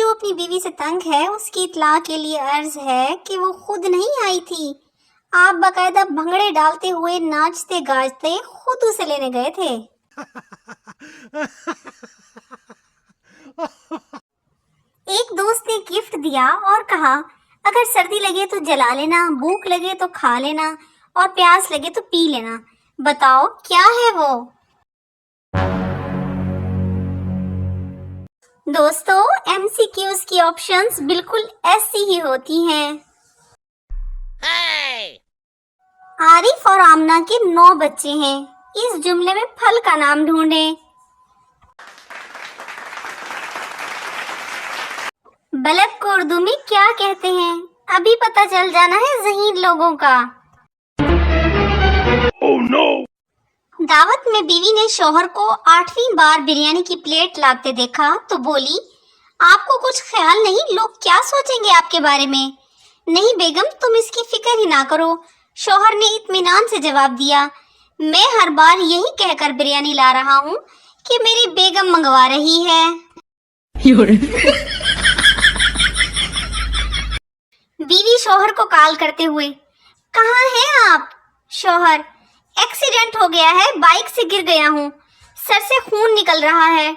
जो अपनी बीवी से तंग है उसकी इत्तला के लिए अर्ज है कि वो खुद नहीं आई थी। आप बाकायदा भंगड़े डालते हुए नाचते गाजते खुद उसे लेने गए थे। एक दोस्त ने गिफ्ट दिया और कहा, अगर सर्दी लगे तो जला लेना, भूख लगे तो खा लेना और प्यास लगे तो पी लेना। बताओ क्या है वो? दोस्तों, एमसीक्यूज की ऑप्शंस बिल्कुल ऐसी ही होती हैं। आरिफ और आमना के 9 बच्चे हैं। इस जुमले में फल का नाम ढूंढें। बल्ब को उर्दू में क्या कहते हैं? अभी पता चल जाना है ज़हीन लोगों का। Oh, no! दावत में बीवी ने शौहर को 8वीं बार बिरयानी की प्लेट लाते देखा तो बोली, आपको कुछ ख्याल नहीं लोग क्या सोचेंगे आपके बारे में? नहीं बेगम, तुम इसकी फिक्र ही ना करो। शौहर ने इत्मीनान से जवाब दिया, मैं हर बार यही कहकर बिरयानी ला रहा हूँ कि मेरी बेगम मंगवा रही है। बीवी शौहर को कॉल करते हुए, कहाँ हैं आप? शौहर, एक्सीडेंट हो गया है, बाइक से गिर गया हूँ, सर से खून निकल रहा है,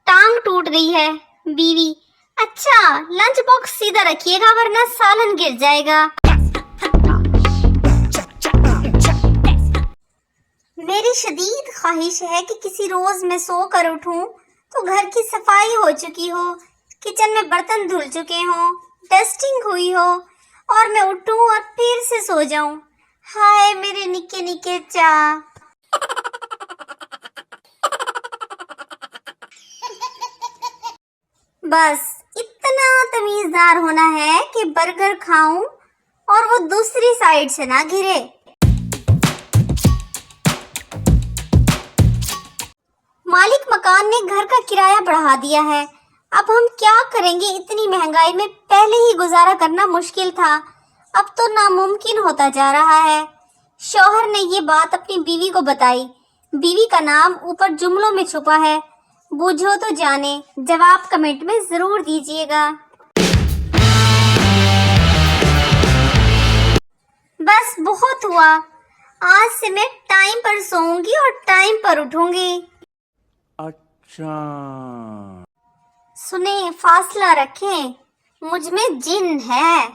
टांग टूट गई है। बीवी, अच्छा, लंच बॉक्स सीधा रखिएगा वरना सालन गिर जाएगा। मेरी शदीद ख्वाहिश है कि किसी रोज मैं सो कर उठूं तो घर की सफाई हो चुकी हो, किचन में बर्तन धुल चुके हों, डस्टिंग हुई हो और मैं उठूं और फिर से सो जाऊं। हाय मेरे निके निके चा। बस इतना तमीजदार होना है कि बर्गर खाऊं और वो दूसरी साइड से ना गिरे। मालिक मकान ने घर का किराया बढ़ा दिया है। अब हम क्या करेंगे? इतनी महंगाई में पहले ही गुजारा करना मुश्किल था, अब तो नामुमकिन होता जा रहा है। शौहर ने ये बात अपनी बीवी को बताई। बीवी का नाम ऊपर जुमलों में छुपा है, बूझो तो जाने। जवाब कमेंट में जरूर दीजिएगा। बस बहुत हुआ, आज से मैं टाइम पर सोऊंगी और टाइम पर उठूंगी। अच्छा। सुने, फासला रखें, मुझ में जिन है।